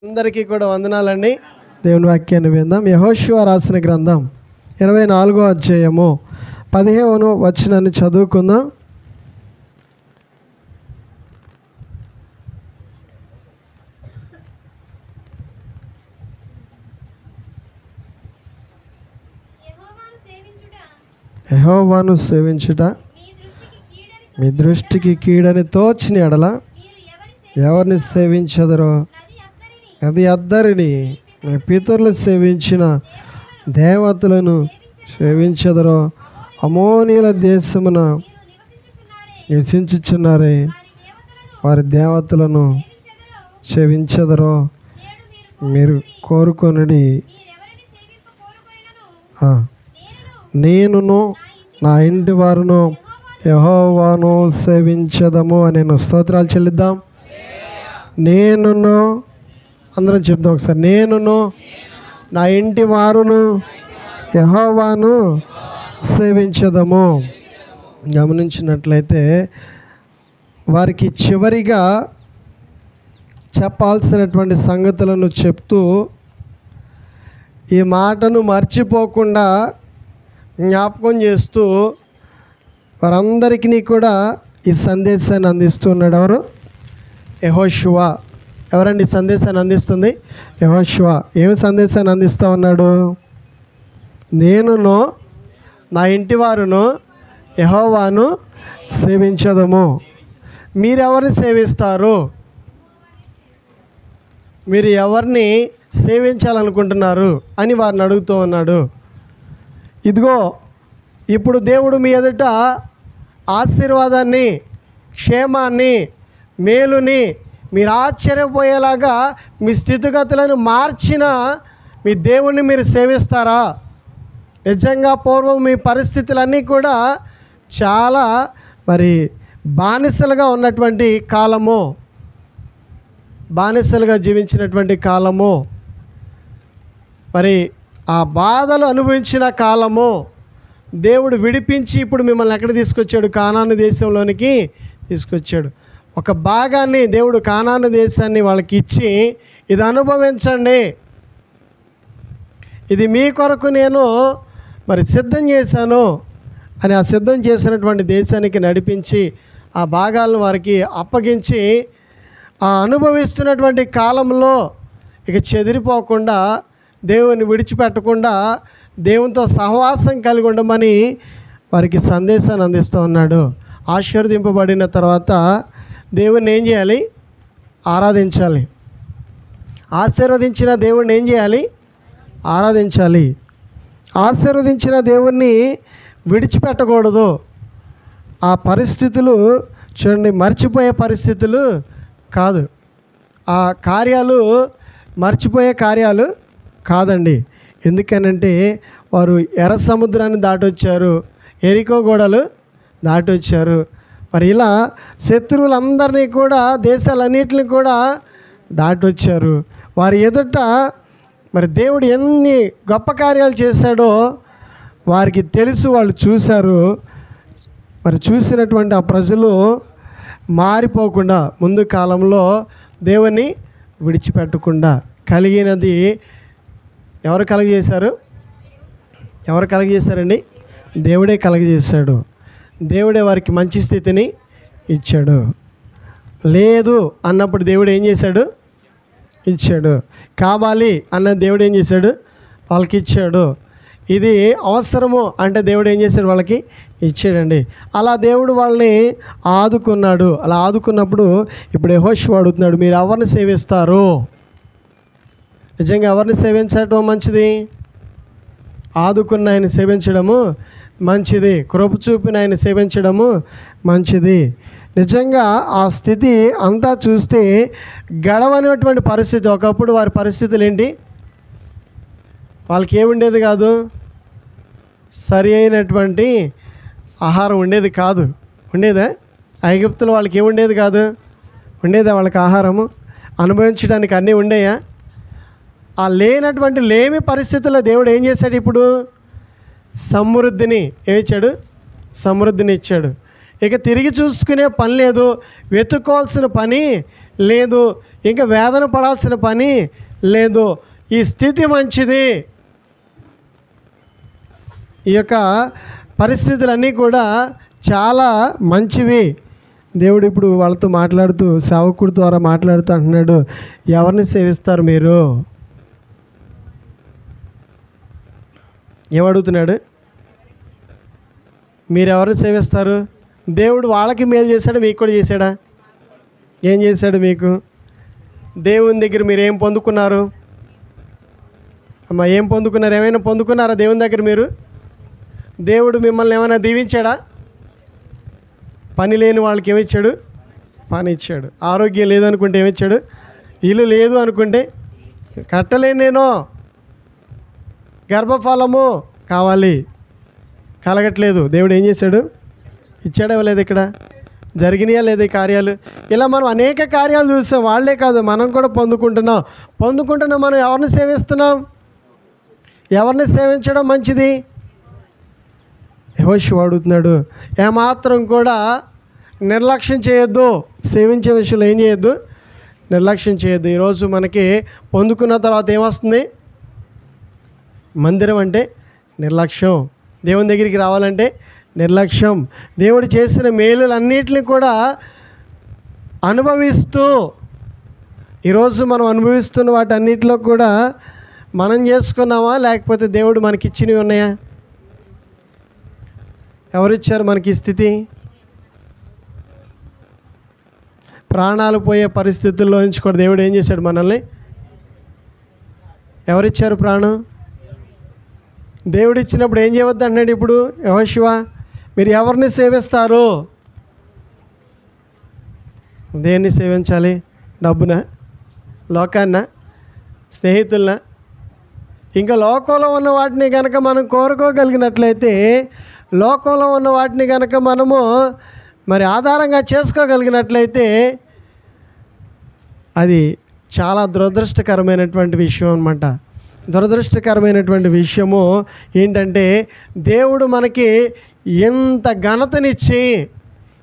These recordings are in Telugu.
అందరికీ కూడా వందనాలండి. దేవుని వాక్యాన్ని విందాం. యెహోషువ రాసిన గ్రంథం 24వ అధ్యాయము 15వ వచనాన్ని చదువుకుందాం. యెహోవాను సేవించుట మీ దృష్టికి కీడని తోచిన ఎడల ఎవరిని సేవించదరో అది అద్దరిని మీ పితరులు సేవించిన దేవతలను సేవించదరో అమోనీయుల దేశమున నివసించుచున్నారే వారి దేవతలను సేవించదరో మీరు కోరుకొనుడి. నేనును నా ఇంటి వారును యెహోవాను సేవించదము అని స్తోత్రాలు చెల్లిద్దాం. నేనును అందరం చెప్దాం ఒకసారి. నేనును నా ఇంటి వారును యెహోవాను సేవించదము. గమనించినట్లయితే వారికి చివరిగా చెప్పాల్సినటువంటి సంగతులను చెప్తూ ఈ మాటను మర్చిపోకుండా జ్ఞాపకం చేస్తూ వారందరికీ కూడా ఈ సందేశాన్ని అందిస్తున్నాడు. ఎవరు? యెహోషువ. ఎవరండి ఈ సందేశాన్ని అందిస్తుంది? యెహోషువ. ఏమి సందేశాన్ని అందిస్తూ ఉన్నాడు? నేనును నా ఇంటి వారును యెహోవాను సేవించదము. మీరెవరిని సేవిస్తారు? మీరు ఎవరిని సేవించాలనుకుంటున్నారు అని వారిని అడుగుతూ ఉన్నాడు. ఇదిగో ఇప్పుడు దేవుడు మీ ఎదుట ఆశీర్వాదాన్ని, క్షేమాన్ని, మేలుని మీరు ఆశ్చర్యపోయేలాగా మీ స్థితిగతులను మార్చిన మీ దేవుణ్ణి మీరు సేవిస్తారా? నిజంగా పూర్వం మీ పరిస్థితులన్నీ కూడా చాలా బానిసలుగా ఉన్నటువంటి కాలము, బానిసలుగా జీవించినటువంటి కాలము, ఆ బాధలు అనుభవించిన కాలము. దేవుడు విడిపించి ఇప్పుడు మిమ్మల్ని ఎక్కడ తీసుకొచ్చాడు? కానాను దేశంలోనికి తీసుకొచ్చాడు. ఒక భాగాన్ని దేవుడు కానాను దేశాన్ని వాళ్ళకి ఇచ్చి ఇది అనుభవించండి, ఇది మీ కొరకు నేను సిద్ధం చేశాను అని ఆ సిద్ధం చేసినటువంటి దేశానికి నడిపించి ఆ భాగాలను వారికి అప్పగించి ఆ అనుభవిస్తున్నటువంటి కాలంలో ఇక చెదిరిపోకుండా, దేవుని విడిచిపెట్టకుండా దేవునితో సహవాసం కలిగి ఉండమని వారికి సందేశాన్ని అందిస్తూ ఉన్నాడు. ఆశీర్వదింపబడిన తర్వాత దేవుణ్ణి ఏం చేయాలి? ఆరాధించాలి. ఆశీర్వదించిన దేవుణ్ణి ఏం చేయాలి? ఆరాధించాలి. ఆశీర్వదించిన దేవుణ్ణి విడిచిపెట్టకూడదు. ఆ పరిస్థితులు చూడండి, మర్చిపోయే పరిస్థితులు కాదు. ఆ కార్యాలు మర్చిపోయే కార్యాలు కాదండి. ఎందుకనంటే వారు ఎర్ర సముద్రాన్ని దాటొచ్చారు, ఎరికో గోడలు దాటొచ్చారు. ఇలా శత్రువులందరినీ కూడా, దేశాలన్నిటిని కూడా దాటొచ్చారు. వారి ఎదుట దేవుడు ఎన్ని గొప్ప కార్యాలు చేశాడో వారికి తెలుసు, వాళ్ళు చూశారు. చూసినటువంటి ఆ ప్రజలు మారిపోకుండా, ముందు కాలంలో దేవుని విడిచిపెట్టకుండా కలిగినది ఎవరు కలగజేశారు? ఎవరు కలగజేశారండి? దేవుడే కలగజేశాడు. దేవుడే వారికి మంచి స్థితిని ఇచ్చాడు. లేదు అన్నప్పుడు దేవుడు ఏం చేశాడు? ఇచ్చాడు. కావాలి అన్న దేవుడు ఏం చేశాడు? వాళ్ళకి ఇచ్చాడు. ఇది అవసరము అంటే దేవుడు ఏం చేశాడు? వాళ్ళకి ఇచ్చాడండి. అలా దేవుడు వాళ్ళని ఆదుకున్నాడు. అలా ఆదుకున్నప్పుడు ఇప్పుడు యెహోషువ అడుగుతున్నాడు, మీరు ఎవరిని సేవిస్తారు? నిజంగా ఎవరిని సేవించడం మంచిది? ఆదుకున్న ఆయన సేవించడము మంచిది. కృప చూపిన ఆయన సేవించడము మంచిది. నిజంగా ఆ స్థితి అంతా చూస్తే గడవనేటువంటి పరిస్థితి. ఒకప్పుడు వారి పరిస్థితులు ఏంటి? వాళ్ళకి ఏముండేది కాదు? సరి అయినటువంటి ఆహారం ఉండేది కాదు. ఉండేదా? ఐగుప్తులో వాళ్ళకి ఏముండేది కాదు? ఉండేదా వాళ్ళకి ఆహారము? అనుభవించడానికి అన్నీ ఉండేయా? ఆ లేనటువంటి లేమి పరిస్థితుల్లో దేవుడు ఏం చేశాడు? ఇప్పుడు సమృద్ధిని ఏమిచ్చాడు? సమృద్ధిని ఇచ్చాడు. ఇక తిరిగి చూసుకునే పని లేదు, వెతుక్కోవాల్సిన పని లేదు. ఇంకా వేదన పడాల్సిన పని లేదు. ఈ స్థితి మంచిది. ఈ యొక్క పరిస్థితులన్నీ కూడా చాలా మంచివి. దేవుడు ఇప్పుడు వాళ్ళతో మాట్లాడుతూ, సేవకుడి ద్వారా మాట్లాడుతూ అంటున్నాడు, ఎవరిని సేవిస్తారు మీరు? ఏమడుగుతున్నాడు? మీరు ఎవరిని సేవిస్తారు? దేవుడు వాళ్ళకి మేలు చేశాడా, మీకు కూడా చేశాడా? ఏం చేశాడు మీకు? దేవుని దగ్గర మీరు ఏం పొందుకున్నారు? అమ్మ, ఏం పొందుకున్నారు? ఏమైనా పొందుకున్నారా దేవుని దగ్గర మీరు? దేవుడు మిమ్మల్ని ఏమైనా దీవించాడా? పని లేని వాళ్ళకి ఏమిచ్చాడు? పని ఇచ్చాడు. ఆరోగ్యం లేదనుకుంటే ఏమిచ్చాడు? ఇల్లు లేదు అనుకుంటే కట్టలేను నేను, గర్భఫలము కావాలి, కలగట్లేదు, దేవుడు ఏం చేశాడు? ఇచ్చాడా లేదు? ఇక్కడ జరిగినాయా లేదా ఈ కార్యాలు? ఇలా మనం అనేక కార్యాలు చూస్తాం. వాళ్ళే కాదు, మనం కూడా పొందుకుంటున్నాం. మనం ఎవరిని సేవిస్తున్నాం? ఎవరిని సేవించడం మంచిది? యెహోషువ అడుగుతున్నాడు, ఏమాత్రం కూడా నిర్లక్ష్యం చేయొద్దు. సేవించే విషయంలో ఏం చేయొద్దు? నిర్లక్ష్యం చేయొద్దు. ఈరోజు మనకి పొందుకున్న తర్వాత ఏమొస్తుంది? మందిరం అంటే నిర్లక్ష్యం. దేవుని దగ్గరికి రావాలంటే నిర్లక్ష్యం. దేవుడు చేసిన మేలులన్నిటిని కూడా అనుభవిస్తూ, ఈరోజు మనం అనుభవిస్తున్న వాటన్నిటిలో కూడా మనం చేసుకున్నామా, లేకపోతే దేవుడు మనకిచ్చినవి ఉన్నాయా? ఎవరిచ్చారు మనకి ఈ స్థితి? ప్రాణాలు పోయే పరిస్థితుల్లో నుంచి కూడా దేవుడు ఏం చేశాడు మనల్ని? ఎవరిచ్చారు ప్రాణం? దేవుడు ఇచ్చినప్పుడు ఏం చేయవద్దు అన్నాడు ఇప్పుడు యెహోషువ? మీరు ఎవరిని సేవిస్తారు? దేన్ని సేవించాలి? డబ్బునా, లోకాన్నా, స్నేహితులనా? ఇంకా లోకంలో ఉన్న వాటిని కనుక మనం కోరుకోగలిగినట్లయితే, లోకంలో ఉన్న వాటిని కనుక మనము మరి ఆధారంగా చేసుకోగలిగినట్లయితే అది చాలా దురదృష్టకరమైనటువంటి విషయం అన్నమాట. దురదృష్టకరమైనటువంటి విషయము ఏంటంటే, దేవుడు మనకి ఇంత ఘనతనిచ్చి,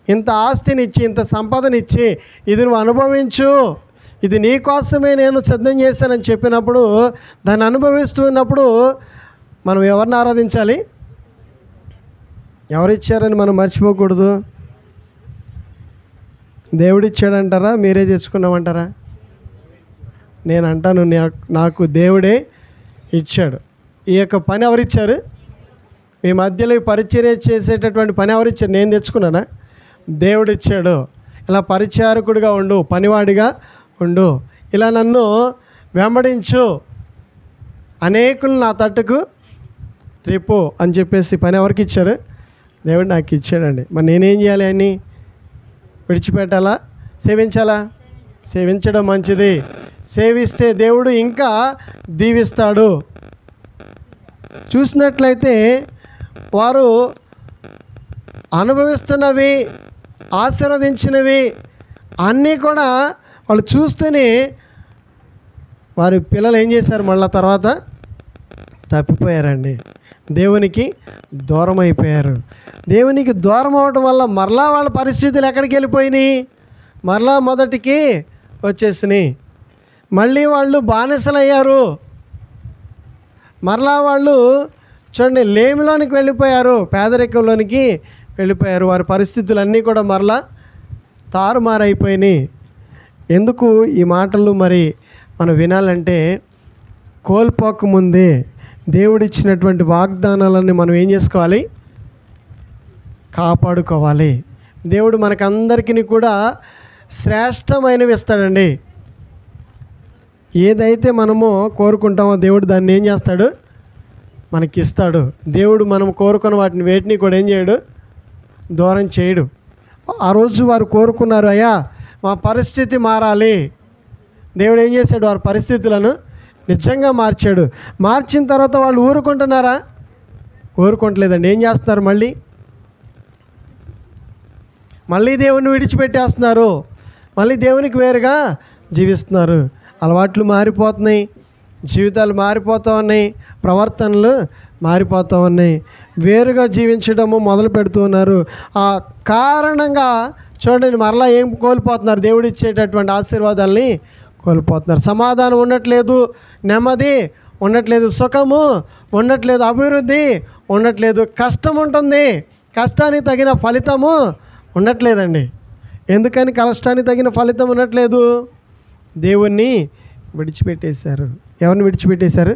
ఇంత ఆస్తినిచ్చి, ఇంత సంపదనిచ్చి, ఇది నువ్వు అనుభవించు, ఇది నీ కోసమే నేను సిద్ధం చేశానని చెప్పినప్పుడు, దాన్ని అనుభవిస్తున్నప్పుడు మనం ఎవరిని ఆరాధించాలి? ఎవరిచ్చారని మనం మర్చిపోకూడదు. దేవుడిచ్చాడంటారా, మీరే తెచ్చుకున్నామంటారా? నేను అంటాను, నాకు దేవుడే ఇచ్చాడు. ఈ యొక్క పని ఎవరిచ్చారు? మీ మధ్యలో ఈ పరిచర్య చేసేటటువంటి పని ఎవరిచ్చారు? నేను తెచ్చుకున్నానా? దేవుడిచ్చాడు. ఇలా పరిచారకుడిగా ఉండు, పనివాడిగా ఉండు, ఇలా నన్ను వెంబడించు, అనేకులు నా తట్టుకు త్రిప్పు అని చెప్పేసి పని ఎవరికి ఇచ్చారు? దేవుడు నాకు ఇచ్చాడండి. మరి నేనేం చేయాలి? అని విడిచిపెట్టాలా, సేవించాలా? సేవించడం మంచిది. సేవిస్తే దేవుడు ఇంకా దీవిస్తాడు. చూసినట్లయితే వారు అనుభవిస్తున్నవి, ఆశీర్వదించినవి అన్నీ కూడా వాళ్ళు చూస్తూనే వారి పిల్లలు ఏం చేశారు? మళ్ళీ తర్వాత తప్పిపోయారండి. దేవునికి దూరం అయిపోయారు. దేవునికి దూరం అవడం వల్ల మరలా వాళ్ళ పరిస్థితులు ఎక్కడికి వెళ్ళిపోయినాయి? మరలా మొదటికి వచ్చేసినాయి. మళ్ళీ వాళ్ళు బానిసలయ్యారు. మరలా వాళ్ళు చూడండి లేమిలోనికి వెళ్ళిపోయారు, పేదరికంలోనికి వెళ్ళిపోయారు. వారి పరిస్థితులన్నీ కూడా మరలా తారుమారైపోయినాయి. ఎందుకు ఈ మాటలు మరి మనం వినాలంటే, కోల్పోకముందే దేవుడిచ్చినటువంటి వాగ్దానాలన్నీ మనం ఏం చేసుకోవాలి? కాపాడుకోవాలి. దేవుడు మనకందరికీ కూడా శ్రేష్టమైనవి ఇస్తాడండి. ఏదైతే మనము కోరుకుంటామో దేవుడు దాన్ని ఏం చేస్తాడు? మనకిస్తాడు. దేవుడు మనం కోరుకున్న వాటిని వేటిని కూడా ఏం చేయడు? దూరం చేయడు. ఆ రోజు వారు కోరుకున్నారు, అయ్యా మా పరిస్థితి మారాలి. దేవుడు ఏం చేశాడు? వారి పరిస్థితులను నిజంగా మార్చాడు. మార్చిన తర్వాత వాళ్ళు ఊరుకుంటున్నారా? ఊరుకుంటలేదండి. ఏం చేస్తున్నారు? మళ్ళీ దేవుని విడిచిపెట్టేస్తున్నారు. మళ్ళీ దేవునికి వేరుగా జీవిస్తున్నారు. అలవాట్లు మారిపోతున్నాయి, జీవితాలు మారిపోతూ ఉన్నాయి, ప్రవర్తనలు మారిపోతూ ఉన్నాయి, వేరుగా జీవించడము మొదలు పెడుతూ ఉన్నారు. ఆ కారణంగా చూడండి మరలా ఏం కోల్పోతున్నారు? దేవుడు ఇచ్చేటటువంటి ఆశీర్వాదాలని కోల్పోతున్నారు. సమాధానం ఉండట్లేదు, నెమ్మది ఉండట్లేదు, సుఖము ఉండట్లేదు, అభివృద్ధి ఉండట్లేదు, కష్టం ఉంటుంది, కష్టానికి తగిన ఫలితము ఉండట్లేదండి. ఎందుకని కష్టానికి తగిన ఫలితం ఉండట్లేదు? దేవుణ్ణి విడిచిపెట్టేశారు. ఎవరిని విడిచిపెట్టేశారు?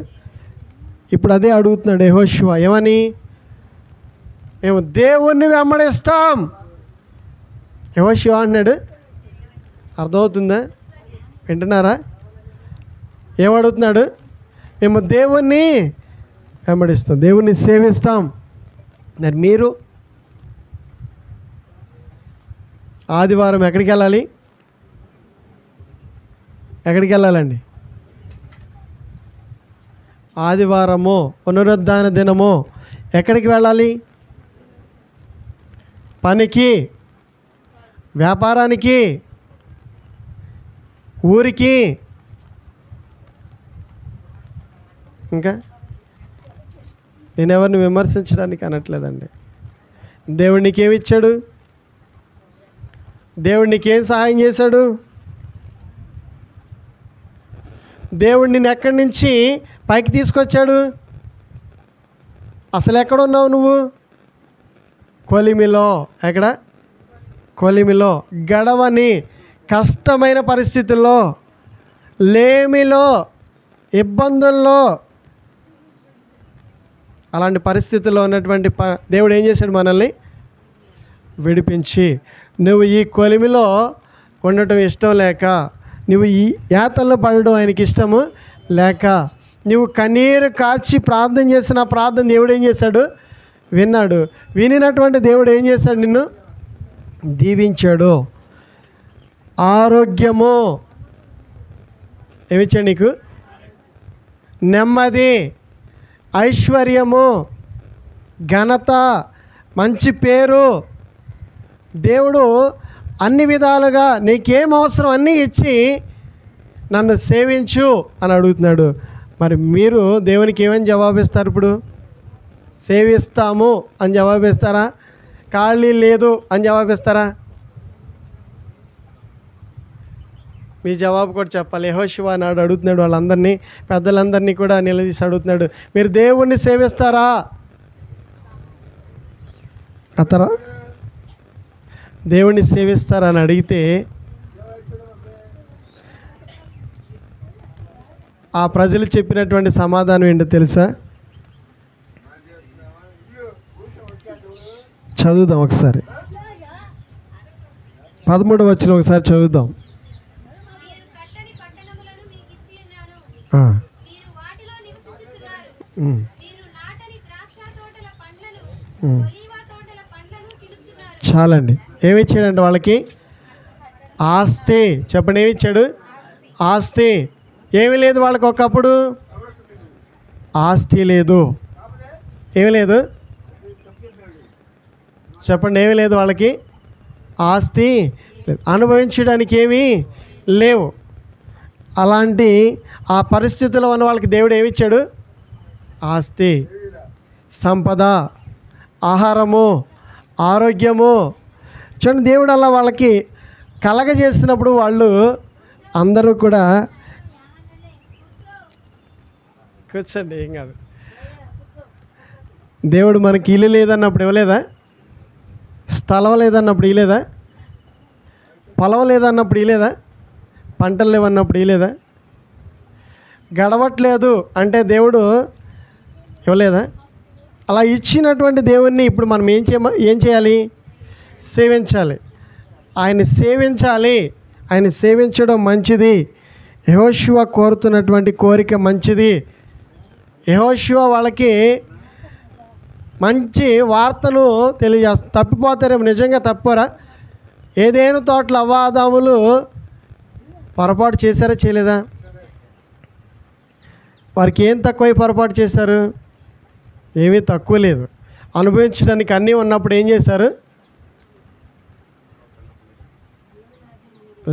ఇప్పుడు అదే అడుగుతున్నాడు యెహోషువ. ఏమని? మేము దేవుణ్ణి వెంబడిస్తాం. యెహోషువ అంటున్నాడు. అర్థమవుతుందా? వింటున్నారా? ఏమడుగుతున్నాడు? మేము దేవుణ్ణి వెంబడిస్తాం, దేవుణ్ణి సేవిస్తాం. మరి మీరు ఆదివారం ఎక్కడికి వెళ్ళాలి? ఎక్కడికి వెళ్ళాలండి? ఆదివారము పునరుద్ధాన దినము ఎక్కడికి వెళ్ళాలి? పనికి, వ్యాపారానికి, ఊరికి, ఇంకా నేను ఎవరిని విమర్శించడానికి అనట్లేదండి. దేవుడు నీకేమి ఇచ్చాడు? దేవుడు నీకేం సహాయం చేశాడు? దేవుడు నిన్ను ఎక్కడి నుంచి పైకి తీసుకొచ్చాడు? అసలు ఎక్కడున్నావు నువ్వు? కొలిమిలో. ఎక్కడ? కొలిమిలో, గడవని కష్టమైన పరిస్థితుల్లో, లేమిలో, ఇబ్బందుల్లో, అలాంటి పరిస్థితుల్లో ఉన్నటువంటి దేవుడు ఏం చేశాడు? మనల్ని విడిపించి, నువ్వు ఈ కొలిమిలో ఉండటం ఇష్టం లేక, నువ్వు ఈ యాతల్లో పడడం ఆయనకి ఇష్టము లేక, నువ్వు కన్నీరు కార్చి ప్రార్థన చేసిన ప్రార్థన దేవుడు ఏం చేశాడు? విన్నాడు. వినినటువంటి దేవుడు ఏం చేశాడు? నిన్ను దీవించాడు. ఆరోగ్యము ఏమిచ్చాడు నీకు? నెమ్మది, ఐశ్వర్యము, ఘనత, మంచి పేరు. దేవుడు అన్ని విధాలుగా నీకేం అవసరం అన్నీ ఇచ్చి నన్ను సేవించు అని అడుగుతున్నాడు. మరి మీరు దేవునికి ఏమని జవాబిస్తారు? ఇప్పుడు సేవిస్తాము అని జవాబిస్తారా? ఖాళీ లేదు అని జవాబిస్తారా? మీ జవాబు కూడా చెప్పాలి. యెహోషువ నాడు అడుగుతున్నాడు వాళ్ళందరినీ, పెద్దలందరినీ కూడా నిలదీసి అడుగుతున్నాడు, మీరు దేవుణ్ణి సేవిస్తారా? అతరా దేవుణ్ణి సేవిస్తారా అని అడిగితే ఆ ప్రజలు చెప్పినటువంటి సమాధానం ఏంటో తెలుసా? చదువుదాం ఒకసారి. 13వ వచనం ఒకసారి చదువుదాం. చాలండి. ఏమిచ్చాడంటే వాళ్ళకి? ఆస్తి. చెప్పండి, ఏమిచ్చాడు? ఆస్తి. ఏమీ లేదు వాళ్ళకి. ఒకప్పుడు ఆస్తి లేదు. ఏమీ లేదు. చెప్పండి, ఏమీ లేదు వాళ్ళకి. ఆస్తి లేదు, అనుభవించడానికి ఏమీ లేవు. అలాంటి ఆ పరిస్థితుల్లో ఉన్న వాళ్ళకి దేవుడు ఏమిచ్చాడు? ఆస్తి, సంపద, ఆహారము, ఆరోగ్యము. చూడండి, దేవుడు అలా వాళ్ళకి కలగజేసినప్పుడు వాళ్ళు అందరూ కూడా కూర్చోండి, ఏం కాదు. దేవుడు మనకి ఇల్లు లేదన్నప్పుడు ఇవ్వలేదా? స్థలం లేదన్నప్పుడు ఇవ్వలేదా? పొలం లేదన్నప్పుడు ఇవ్వలేదా? పంటలు లేవన్నప్పుడు ఇవ్వలేదా? గడవట్లేదు అంటే దేవుడు ఇవ్వలేదా? అలా ఇచ్చినటువంటి దేవుణ్ణి ఇప్పుడు మనం ఏం చేయాలి? సేవించాలి. ఆయన సేవించాలి. ఆయన సేవించడం మంచిది. యెహోషువ కోరుతున్నటువంటి కోరిక మంచిది. యెహోషువ వాళ్ళకి మంచి వార్తను తెలియజేస్తారు. తప్పిపోతారేమో, నిజంగా తప్పారా? ఏదేను తోటలో అవ్వ ఆదాములు పొరపాటు చేశారా చేయలేదా? వారికి ఏం తక్కువై పొరపాటు చేశారు? ఏమీ తక్కువ లేదు. అనుభవించడానికి అన్నీ ఉన్నప్పుడు ఏం చేశారు?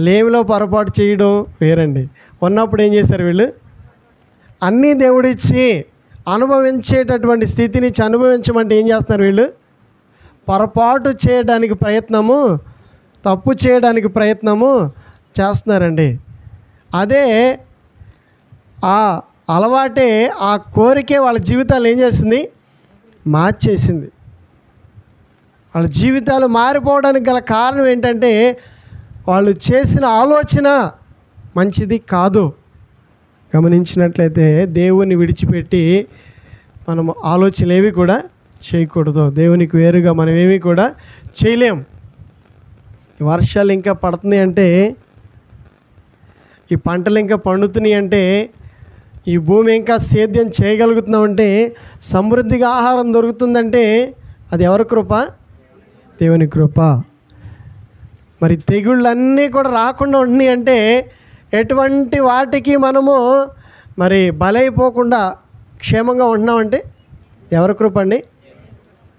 లేమిలో పొరపాటు చేయడం వేరండి. ఉన్నప్పుడు ఏం చేశారు వీళ్ళు? అన్నీ దేవుడిచ్చి అనుభవించేటటువంటి స్థితిని అనుభవించమంటే ఏం చేస్తున్నారు వీళ్ళు? పొరపాటు చేయడానికి ప్రయత్నము, తప్పు చేయడానికి ప్రయత్నము చేస్తున్నారండి. అదే ఆ అలవాటే, ఆ కోరికే వాళ్ళ జీవితాలు ఏం చేసింది? మార్చేసింది. వాళ్ళ జీవితాలు మారిపోవడానికి గల కారణం ఏంటంటే వాళ్ళు చేసిన ఆలోచన మంచిది కాదు. గమనించినట్లయితే దేవుని విడిచిపెట్టి మనం ఆలోచనలు ఏవి కూడా చేయకూడదు. దేవునికి వేరుగా మనం ఏమీ కూడా చేయలేం. వర్షాలు ఇంకా పడుతున్నాయి అంటే, ఈ పంటలు ఇంకా పండుతున్నాయి అంటే, ఈ భూమి ఇంకా సేద్యం చేయగలుగుతున్నామంటే, సమృద్ధిగా ఆహారం దొరుకుతుందంటే అది ఎవరి కృప? దేవుని కృప. మరి తెగుళ్ళన్నీ కూడా రాకుండా ఉంటున్నాయి అంటే ఎటువంటి వాటికి మనము మరి బలైపోకుండా క్షేమంగా ఉంటున్నామంటే ఎవరి కృప అండి?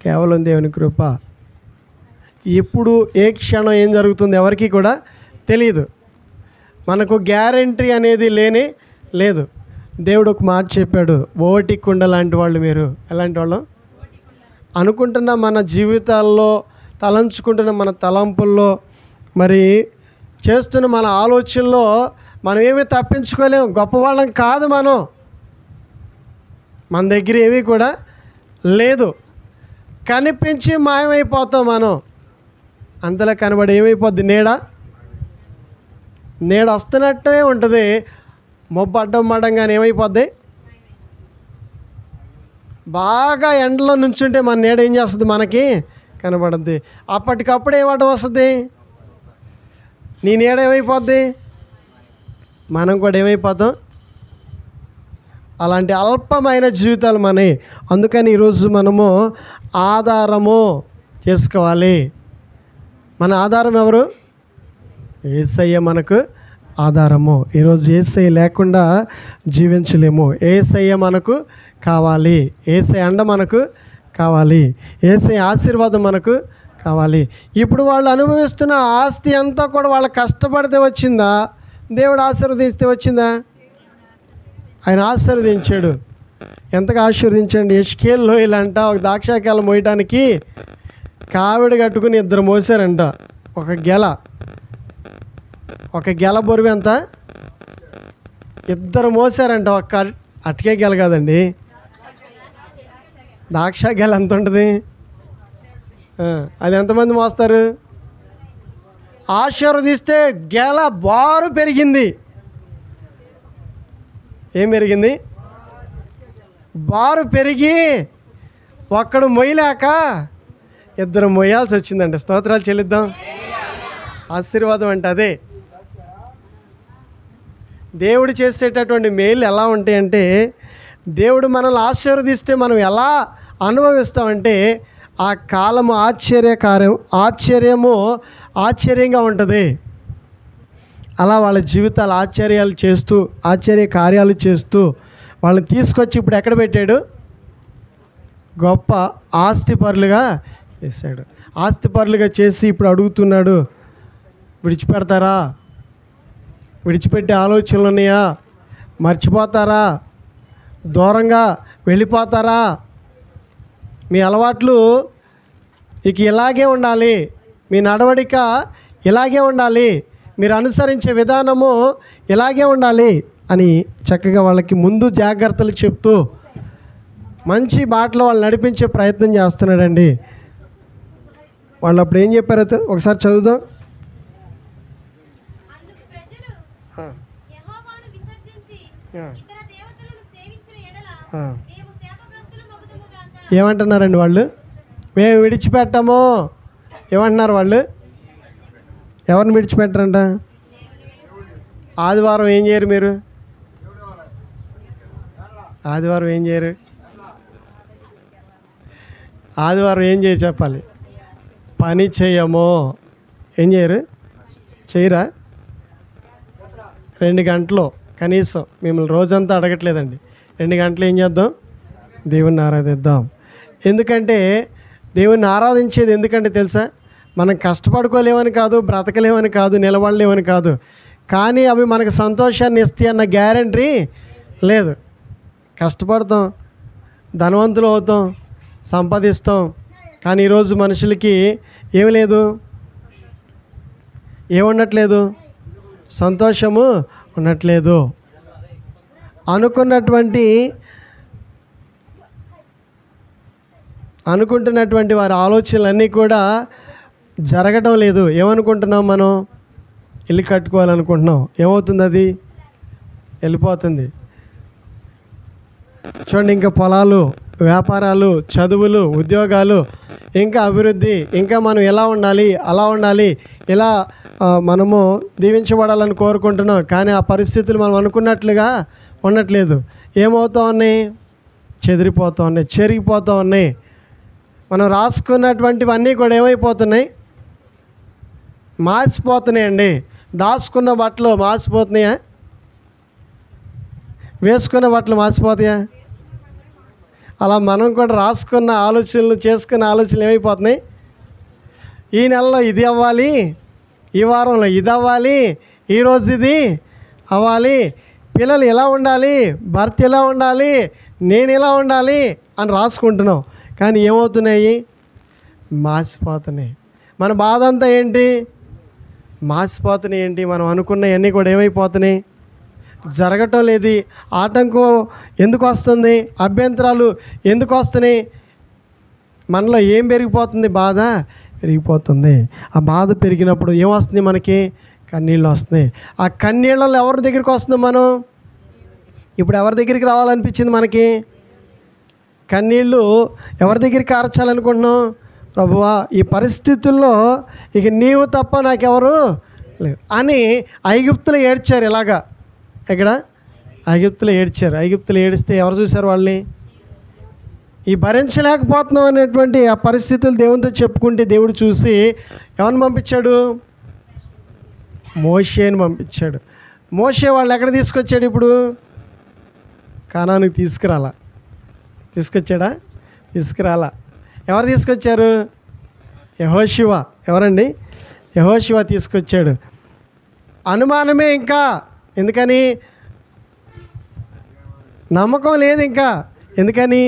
కేవలం దేవుని కృప. ఎప్పుడు ఏ క్షణం ఏం జరుగుతుందో ఎవరికి కూడా తెలియదు. మనకు గ్యారెంటీ అనేది లేనే లేదు. దేవుడు ఒక మాట చెప్పాడు, ఓటి కుండ లాంటి వాళ్ళు మీరు. ఎలాంటి వాళ్ళం? అనుకుంటున్న మన జీవితాల్లో, తలంచుకుంటున్న మన తలంపుల్లో, మరి చేస్తున్న మన ఆలోచనలో మనం ఏమీ తప్పించుకోలేము. గొప్పవాళ్ళం కాదు మనం. మన దగ్గర ఏమీ కూడా లేదు. కనిపించి మాయమైపోతాం మనం. అంతలా కనబడి ఏమైపోద్ది? నీడ వస్తున్నట్టే ఉంటుంది. మొబ్బు అడ్డం మడంగానే ఏమైపోద్ది? బాగా ఎండలో నుంచుంటే మన నీడ ఏం చేస్తుంది? మనకి కనబడుద్ది. అప్పటికప్పుడు ఏమడ్డం వస్తుంది? నీ నీడ ఏమైపోద్ది? మనం కూడా ఏమైపోతాం? అలాంటి అల్పమైన జీవితాలు మనవి. అందుకని ఈరోజు మనము ఆధారము చేసుకోవాలి. మన ఆధారం ఎవరు? యేసయ్య మనకు ఆధారము. ఈరోజు యేసయ్య లేకుండా జీవించలేము. యేసయ్య మనకు కావాలి. యేసయ్య అండ మనకు కావాలి. యేసయ్య ఆశీర్వాదం మనకు కావాలి. ఇప్పుడు వాళ్ళు అనుభవిస్తున్న ఆస్తి అంతా కూడా వాళ్ళ కష్టపడితే వచ్చిందా? దేవుడు ఆశీర్వదిస్తే వచ్చిందా? ఆయన ఆశీర్వదించాడు. ఎంతగా ఆశీర్వదించండి. యెహెజ్కేలు లోయలంట ఒక ద్రాక్షాకాయలు మోయటానికి కావిడి కట్టుకుని ఇద్దరు మోసారంట. ఒక గెల బరువు ఎంత? ఇద్దరు మోసారంట. ఒక్క అటుకే గెల కాదండి, ద్రాక్ష గెల ఎంత ఉంటుంది? అది ఎంతమంది మోస్తారు? ఆశీర్వదిస్తే గెల బారు పెరిగింది. ఏం పెరిగింది? బారు పెరిగి ఒక్కడు మొయ్యలేక ఇద్దరు మొయ్యాల్సి వచ్చిందండి. స్తోత్రాలు చెల్లిద్దాం. ఆశీర్వాదం అంటే అదే. దేవుడు చేసేటటువంటి మేలు ఎలా ఉంటాయంటే, దేవుడు మనల్ని ఆశీర్వదిస్తే మనం ఎలా అనుభవిస్తామంటే ఆ కాలము ఆశ్చర్యంగా ఉంటుంది. అలా వాళ్ళ జీవితాలు ఆశ్చర్య కార్యాలు చేస్తూ వాళ్ళని తీసుకొచ్చి ఇప్పుడు ఎక్కడ పెట్టాడు? గొప్ప ఆస్తిపరులుగా చేశాడు. ఆస్తిపరులుగా చేసి ఇప్పుడు అడుగుతున్నాడు, విడిచిపెడతారా? విడిచిపెట్టే ఆలోచనలు ఉన్నాయా? మర్చిపోతారా? దూరంగా వెళ్ళిపోతారా? మీ అలవాట్లు ఇక ఇలాగే ఉండాలి, మీ నడవడిక ఇలాగే ఉండాలి, మీరు అనుసరించే విధానము ఇలాగే ఉండాలి అని చక్కగా వాళ్ళకి ముందు జాగ్రత్తలు చెప్తూ మంచి బాటలో వాళ్ళు నడిపించే ప్రయత్నం చేస్తున్నాడండి. వాళ్ళు అప్పుడు ఏం చెప్పారో ఒకసారి చదువుదాం. ఏమంటున్నారండి వాళ్ళు? మేము విడిచిపెట్టము. ఏమంటున్నారు వాళ్ళు? ఎవరిని విడిచిపెట్టరంట? ఆదివారం ఏం చేయరు మీరు? ఆదివారం ఏం చేయరు? ఆదివారం ఏం చేయ చెప్పాలి? పని చేయము. ఏం చేయరు? చేయరా? 2 గంటలు కనీసం, మిమ్మల్ని రోజంతా అడగట్లేదండి, 2 గంటలు ఏం చేద్దాం? దేవుణ్ణి ఆరాధిద్దాం. ఎందుకంటే దేవుణ్ణి ఆరాధించేది ఎందుకంటే తెలుసా? మనం కష్టపడుకోలేమని కాదు, బ్రతకలేమని కాదు, నిలబడలేమని కాదు, కానీ అవి మనకు సంతోషాన్ని ఇస్తాయి అన్న గ్యారెంటీ లేదు. కష్టపడతాం, ధనవంతులు అవుతాం, సంపాదిస్తాం, కానీ ఈరోజు మనుషులకి ఏమి లేదు, ఏముండట్లేదు, సంతోషము ఉండట్లేదు. అనుకుంటున్నటువంటి వారి ఆలోచనలన్నీ కూడా జరగడం లేదు. ఏమనుకుంటున్నాం మనం? ఇల్లు కట్టుకోవాలనుకుంటున్నాం. ఏమవుతుంది? అది వెళ్ళిపోతుంది. చూడండి, ఇంకా పొలాలు, వ్యాపారాలు, చదువులు, ఉద్యోగాలు, ఇంకా అభివృద్ధి, ఇంకా మనం ఎలా ఉండాలి, అలా ఉండాలి, ఇలా మనము దీవించబడాలని కోరుకుంటున్నాం. కానీ ఆ పరిస్థితులు మనం అనుకున్నట్లుగా ఉండట్లేదు. ఏమవుతా ఉన్నాయి? చెదిరిపోతూ ఉన్నాయి, చెరిగిపోతూ ఉన్నాయి. మనం రాసుకున్నటువంటివన్నీ కూడా ఏమైపోతున్నాయి? మాసిపోతున్నాయండి. దాచుకున్న బట్టలు మాసిపోతున్నాయా? వేసుకున్న బట్టలు మాసిపోతాయా? అలా మనం కూడా రాసుకున్న ఆలోచనలు, చేసుకున్న ఆలోచనలు ఏమైపోతున్నాయి? ఈ నెలలో ఇది అవ్వాలి, ఈ వారంలో ఇది అవ్వాలి, ఈరోజు ఇది అవ్వాలి, పిల్లలు ఎలా ఉండాలి, భర్త ఎలా ఉండాలి, నేను ఎలా ఉండాలి అని రాసుకుంటున్నాం. కానీ ఏమవుతున్నాయి? మాసిపోతున్నాయి. మన బాధ అంతా ఏంటి? మాసిపోతున్నాయి. ఏంటి? మనం అనుకున్నవన్నీ కూడా ఏమైపోతున్నాయి? జరగటం లేదు. ఆటంకం ఎందుకు వస్తుంది? అభ్యంతరాలు ఎందుకు వస్తున్నాయి? మనలో ఏం పెరిగిపోతుంది? బాధ పెరిగిపోతుంది. ఆ బాధ పెరిగినప్పుడు ఏమొస్తుంది? మనకి కన్నీళ్ళు వస్తున్నాయి. ఆ కన్నీళ్ళలో ఎవరి దగ్గరికి వస్తుంది? మనం ఇప్పుడు ఎవరి దగ్గరికి రావాలనిపించింది మనకి? కన్నీళ్ళు ఎవరి దగ్గరికి కార్చాలనుకుంటున్నాం? ప్రభువా, ఈ పరిస్థితుల్లో ఇక నీవు తప్ప నాకెవరు లేదు అని ఐగుప్తులు ఏడ్చారు. ఇలాగా ఇక్కడ ఐగుప్తులు ఏడ్చారు. ఐగుప్తులు ఏడిస్తే ఎవరు చూశారు? వాళ్ళని. ఈ భరించలేకపోతున్నాం అనేటువంటి ఆ పరిస్థితులు దేవునితో చెప్పుకుంటే దేవుడు చూసి ఎవరిని పంపించాడు? మోషేని పంపించాడు. మోషే వాళ్ళు ఎక్కడ తీసుకొచ్చాడు? ఇప్పుడు కానానికి తీసుకొచ్చాడా? తీసుకురాలా. ఎవరు తీసుకొచ్చారు? యెహోషువ. ఎవరండి? యెహోషువ తీసుకొచ్చాడు. అనుమానమే ఇంకా. ఎందుకని? నమ్మకం లేదు ఇంకా. ఎందుకని?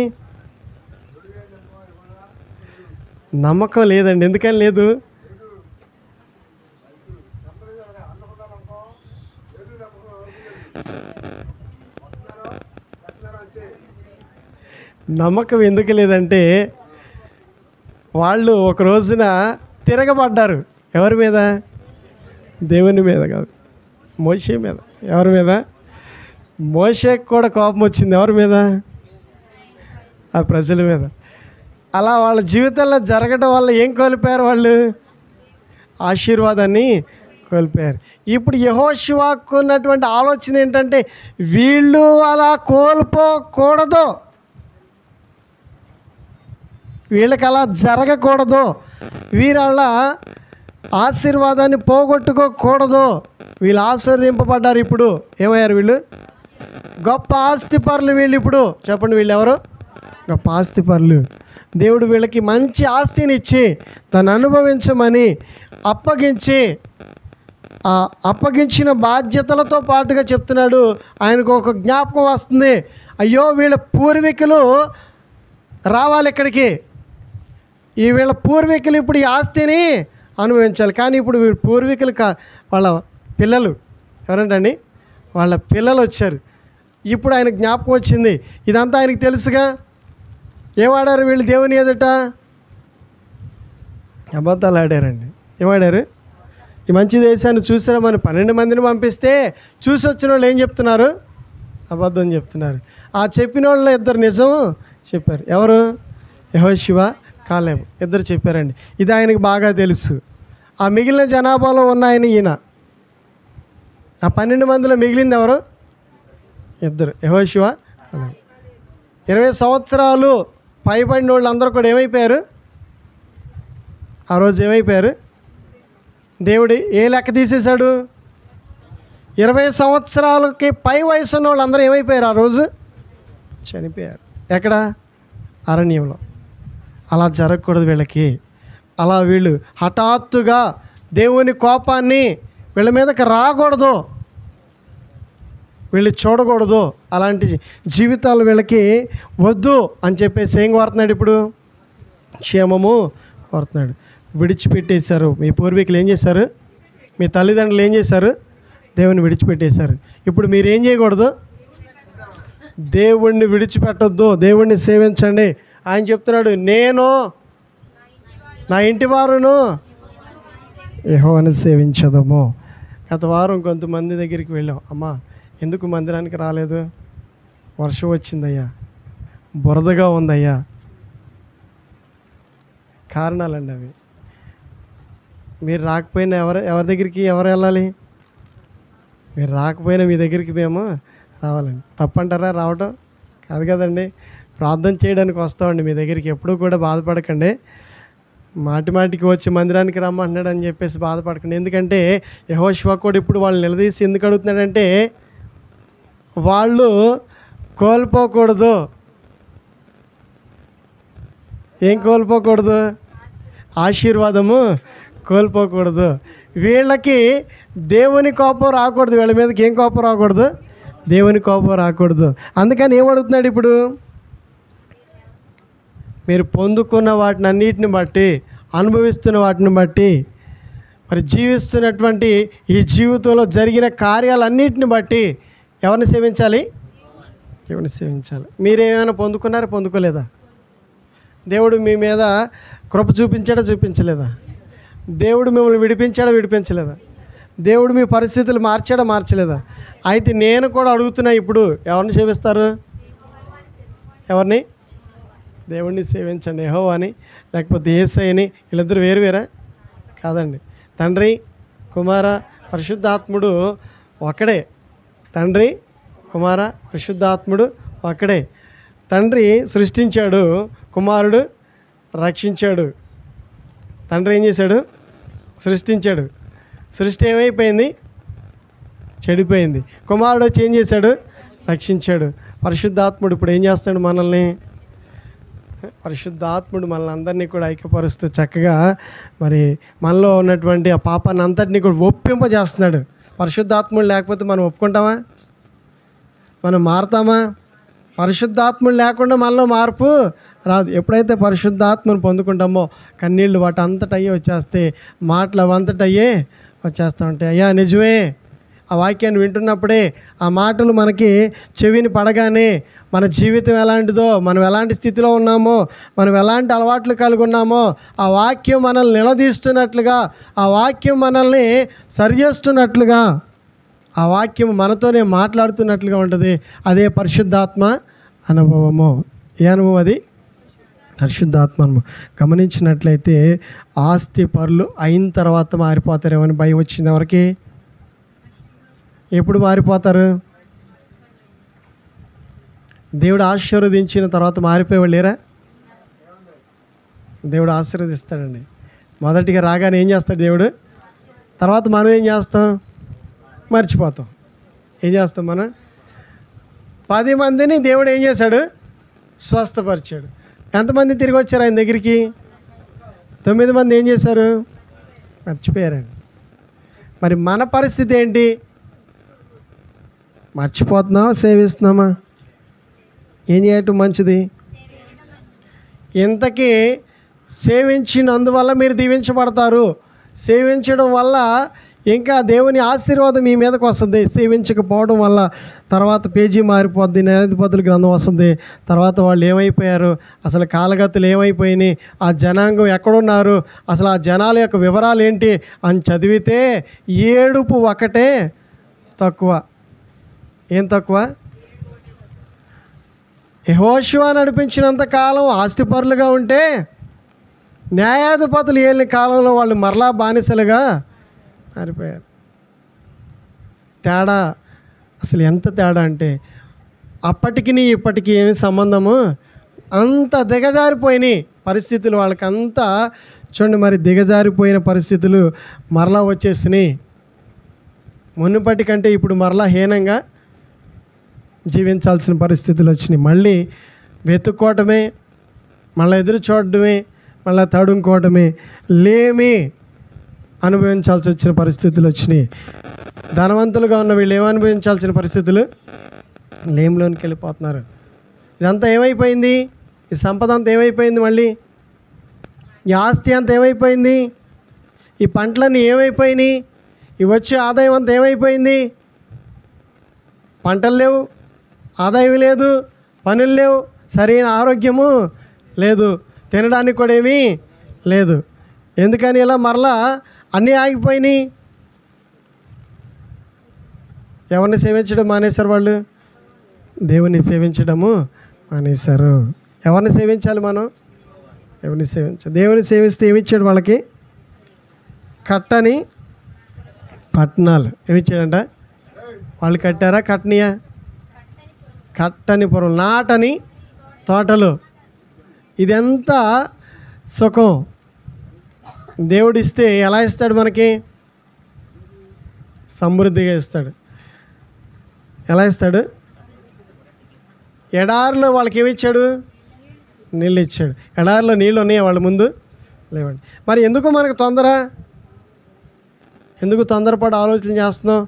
నమ్మకం లేదండి. ఎందుకని లేదు? నమ్మకం ఎందుకు లేదంటే వాళ్ళు ఒక రోజున తిరగబడ్డారు. ఎవరి మీద? దేవుని మీద కాదు, మోషే మీద. ఎవరి మీద? మోషేకి కూడా కోపం వచ్చింది. ఎవరి మీద? ఆ ప్రజల మీద. అలా వాళ్ళ జీవితంలో జరగడం వల్ల ఏం కోల్పోయారు వాళ్ళు? ఆశీర్వాదాన్ని కోల్పోయారు. ఇప్పుడు యెహోషువకు ఉన్నటువంటి ఆలోచన ఏంటంటే వీళ్ళు అలా కోల్పోకూడదు, వీళ్ళకి అలా జరగకూడదు, వీళ్ళ ఆశీర్వాదాన్ని పోగొట్టుకోకూడదు. వీళ్ళు ఆశీర్వదింపబడ్డారు. ఇప్పుడు ఏమయ్యారు? వీళ్ళు గొప్ప ఆస్తిపరులు. వీళ్ళు ఇప్పుడు చెప్పండి, వీళ్ళు ఎవరు? గొప్ప ఆస్తిపరులు. దేవుడు వీళ్ళకి మంచి ఆస్తిని ఇచ్చి దాన్ని అనుభవించమని అప్పగించి, ఆ అప్పగించిన బాధ్యతలతో పాటుగా చెప్తున్నాడు. ఆయనకు ఒక జ్ఞాపకం వస్తుంది. అయ్యో, వీళ్ళ పూర్వీకులు రావాలి ఇక్కడికి. వీళ్ళ పూర్వీకులు ఇప్పుడు ఈ ఆస్తిని అనుభవించాలి. కానీ ఇప్పుడు వీళ్ళ పూర్వీకులు వాళ్ళ పిల్లలు ఎవరంటండి? వాళ్ళ పిల్లలు వచ్చారు. ఇప్పుడు ఆయన జ్ఞాపకం వచ్చింది. ఇదంతా ఆయనకు తెలుసుగా. ఏమాడారు వీళ్ళు దేవుని ఎదుట? అబద్ధాలు ఆడారండి. ఏమాడారు? ఈ మంచి దేశాన్ని చూసారా? మనం 12 మందిని పంపిస్తే చూసి వచ్చిన వాళ్ళు ఏం చెప్తున్నారు? అబద్ధం చెప్తున్నారు. ఆ చెప్పిన వాళ్ళు 2 నిజం చెప్పారు. ఎవరు? యెహోషువ, కాలేబు ఇద్దరు చెప్పారండి. ఇది ఆయనకు బాగా తెలుసు. ఆ మిగిలిన జనాభాలో ఉన్న ఆయన ఈయన. ఆ 12 మందిలో మిగిలింది ఎవరు? 2, యెహోషువ, కాలేబు. 20 సంవత్సరాలు పైబడిన వాళ్ళు అందరూ కూడా ఏమైపోయారు? ఆ రోజు ఏమైపోయారు? దేవుడు ఏ లెక్క తీసేశాడు? 20 సంవత్సరాలకి పై వయసు ఉన్న వాళ్ళు అందరూ ఏమైపోయారు? ఆ రోజు చనిపోయారు. ఎక్కడ? అరణ్యంలో. అలా జరగకూడదు వీళ్ళకి. అలా వీళ్ళు హఠాత్తుగా దేవుని కోపాన్ని వీళ్ళ మీదకి రాకూడదు, వీళ్ళు చూడకూడదు. అలాంటి జీవితాలు వీళ్ళకి వద్దు అని చెప్పేసి ఏం కోరుతున్నాడు? ఇప్పుడు క్షేమము కోరుతున్నాడు. విడిచిపెట్టేశారు. మీ పూర్వీకులు ఏం చేశారు? మీ తల్లిదండ్రులు ఏం చేశారు? దేవుని విడిచిపెట్టేశారు. ఇప్పుడు మీరు ఏం చేయకూడదు? దేవుణ్ణి విడిచిపెట్టొద్దు, దేవుణ్ణి సేవించండి. ఆయన చెప్తున్నాడు, నేను నా ఇంటి వారును యెహోవాను సేవించదము. గత వారం కొంతమంది దగ్గరికి వెళ్ళాం. అమ్మా, ఎందుకు మందిరానికి రాలేదు? వర్షం వచ్చిందయ్యా, బురదగా ఉందయ్యా. కారణాలండి అవి. మీరు రాకపోయినా ఎవరి దగ్గరికి ఎవరు వెళ్ళాలి? మీరు రాకపోయినా మీ దగ్గరికి మేము రావాలండి. తప్పంటారా రావటం? కాదు కదండి. ప్రార్థన చేయడానికి వస్తామండి మీ దగ్గరికి. ఎప్పుడూ కూడా బాధపడకండి. మాటికి వచ్చి మందిరానికి రమ్మంటున్నాడు అని చెప్పేసి బాధపడకండి. ఎందుకంటే యెహోషువ కూడా ఇప్పుడు వాళ్ళు నిలదీసి ఎందుకు అడుగుతున్నాడంటే, వాళ్ళు కోల్పోకూడదు. ఏం కోల్పోకూడదు? ఆశీర్వాదము కోల్పోకూడదు. వీళ్ళకి దేవుని కోపం రాకూడదు. వీళ్ళ మీదకి ఏం కోపం రాకూడదు? దేవుని కోపం రాకూడదు. అందుకని ఏమడుగుతున్నాడు ఇప్పుడు? మీరు పొందుకున్న వాటిని అన్నిటిని బట్టి, అనుభవిస్తున్న వాటిని బట్టి, మరి జీవిస్తున్నటువంటి ఈ జీవితంలో జరిగిన కార్యాలన్నిటిని బట్టి ఎవరిని సేవించాలి? దేవుని సేవించాలి. మీరేమైనా పొందుకున్నారా? పొందుకోలేదా? దేవుడు మీ మీద కృప చూపించాడా? చూపించలేదా? దేవుడు మిమ్మల్ని విడిపించాడా? విడిపించలేదా? దేవుడు మీ పరిస్థితులు మార్చాడా? మార్చలేదా? అయితే నేను కూడా అడుగుతున్నా, ఇప్పుడు ఎవరిని సేవిస్తారు? ఎవరిని? దేవుణ్ణి సేవించండి. యెహోవాని లేకపోతే యేసయ్యని. వీళ్ళిద్దరు వేరు వేరా? కాదండి. తండ్రి, కుమార, పరిశుద్ధాత్ముడు ఒకడే. తండ్రి, కుమార, పరిశుద్ధాత్ముడు ఒకడే. తండ్రి సృష్టించాడు, కుమారుడు రక్షించాడు. తండ్రి ఏం చేశాడు? సృష్టించాడు. సృష్టి ఏమైపోయింది? చెడిపోయింది. కుమారుడు వచ్చి ఏం చేశాడు? రక్షించాడు. పరిశుద్ధాత్ముడు ఇప్పుడు ఏం చేస్తాడు? మనల్ని, పరిశుద్ధాత్ముడు మనల్ని అందరినీ కూడా ఐక్యపరుస్తూ చక్కగా మరి మనలో ఉన్నటువంటి ఆ పాపాన్ని అంతటినీ కూడా ఒప్పింపజేస్తున్నాడు. పరిశుద్ధాత్ముడు లేకపోతే మనం ఒప్పుకుంటామా? మనం మారుతామా? పరిశుద్ధాత్ముడు లేకుండా మనలో మార్పు రాదు. ఎప్పుడైతే పరిశుద్ధాత్మను పొందుకుంటామో కన్నీళ్ళు వాటి అంతటయ్యే వచ్చేస్తే, మాటలు అవంతటయ్యే వచ్చేస్తూ ఉంటాయి. అయ్యా నిజమే, ఆ వాక్యాన్ని వింటున్నప్పుడే, ఆ మాటలు మనకి చెవిని పడగానే మన జీవితం ఎలాంటిదో, మనం ఎలాంటి స్థితిలో ఉన్నామో, మనం ఎలాంటి అలవాట్లు కలిగి ఉన్నామో, ఆ వాక్యం మనల్ని నిలదీస్తున్నట్లుగా, ఆ వాక్యం మనల్ని సరిచేస్తున్నట్లుగా, ఆ వాక్యం మనతోనే మాట్లాడుతున్నట్లుగా ఉంటుంది. అదే పరిశుద్ధాత్మ అనుభవము. ఏ అనుభవం అది? పరిశుద్ధాత్మ అనుభవం. గమనించినట్లయితే ఆస్తి పరులు అయిన తర్వాత మారిపోతారేమని భయం వచ్చింది ఎవరికి? ఎప్పుడు మారిపోతారు? దేవుడు ఆశీర్వదించిన తర్వాత మారిపోయేవాళ్ళు లేరా? దేవుడు ఆశీర్వదిస్తాడండి. మొదటిగా రాగానే ఏం చేస్తాడు దేవుడు? తర్వాత మనం ఏం చేస్తాం? మర్చిపోతాం. ఏం చేస్తాం మనం? 10 మందిని దేవుడు ఏం చేశాడు? స్వస్థపరిచాడు. ఎంతమంది తిరిగి వచ్చారు ఆయన దగ్గరికి? 9 మంది ఏం చేశారు? మర్చిపోయారండి. మరి మన పరిస్థితి ఏంటి? మర్చిపోతున్నామా? సేవిస్తున్నామా? ఏం చేయటం మంచిది? ఇంతకీ సేవించినందువల్ల మీరు దీవించబడతారు. సేవించడం వల్ల ఇంకా దేవుని ఆశీర్వాదం మీ మీదకి వస్తుంది. సేవించకపోవడం వల్ల తర్వాత పేజీ మారిపోద్ది, న్యాయాధిపతుల గ్రంథం వస్తుంది. తర్వాత వాళ్ళు ఏమైపోయారు, అసలు కాలగతులు ఏమైపోయినాయి, ఆ జనాంగం ఎక్కడున్నారు, అసలు ఆ జనాల యొక్క వివరాలు ఏంటి అని చదివితే ఏడుపు ఒకటే తక్కువ. ఏం తక్కువ? యెహోషువ నడిపించినంత కాలం ఆస్తిపరులుగా ఉంటే, న్యాయాధిపతులు ఏలిన కాలంలో వాళ్ళు మరలా బానిసలుగా మారిపోయారు. తేడా అసలు ఎంత తేడా అంటే, అప్పటికి ఇప్పటికీ ఏమి సంబంధము? అంత దిగజారిపోయినాయి పరిస్థితులు. వాళ్ళకంతా చూడండి, మరి దిగజారిపోయిన పరిస్థితులు మరలా వచ్చేసినాయి. మునుపటి కంటే ఇప్పుడు మరలా హీనంగా జీవించాల్సిన పరిస్థితులు వచ్చినాయి. మళ్ళీ వెతుక్కోవటమే, మళ్ళీ ఎదురు చూడటమే, మళ్ళీ తడుముకోవటమే, లేమి అనుభవించాల్సి వచ్చిన పరిస్థితులు వచ్చినాయి. ధనవంతులుగా ఉన్న వీళ్ళు ఏమనుభవించాల్సిన పరిస్థితులు? లేమిలోనికి వెళ్ళిపోతున్నారు. ఇదంతా ఏమైపోయింది? ఈ సంపద అంతా ఏమైపోయింది? మళ్ళీ ఈ ఆస్తి అంతా ఏమైపోయింది? ఈ పంటలన్నీ ఏమైపోయినాయి? ఇవి వచ్చే ఆదాయం అంతా ఏమైపోయింది? పంటలు లేవు, ఆదాయం లేదు, పనులు లేవు, సరైన ఆరోగ్యము లేదు, తినడానికి కూడా ఏమీ లేదు. ఎందుకని ఇలా మరలా అన్నీ ఆగిపోయినాయి? ఎవరిని సేవించడం మానేశారు వాళ్ళు? దేవుని సేవించడము మానేశారు. ఎవరిని సేవించాలి మనం? దేవుని సేవించాలి. దేవుని సేవిస్తే ఏమిచ్చాడు వాళ్ళకి? కట్టని పట్టణాలు ఏమిచ్చాడంట? వాళ్ళు కట్టారా? కట్టనియా? కట్టని పురం, నాటని తోటలు. ఇదంతా సుఖం. దేవుడిస్తే ఎలా ఇస్తాడు మనకి? సమృద్ధిగా ఇస్తాడు. ఎలా ఇస్తాడు? ఎడారిలో వాళ్ళకి ఏమి ఇచ్చాడు? నీళ్ళు ఇచ్చాడు. ఎడారిలో నీళ్ళు ఉన్నాయా వాళ్ళ ముందు? లేవండి. మరి ఎందుకు మనకు తొందర? ఎందుకు తొందరపాటు ఆలోచన చేస్తున్నాం?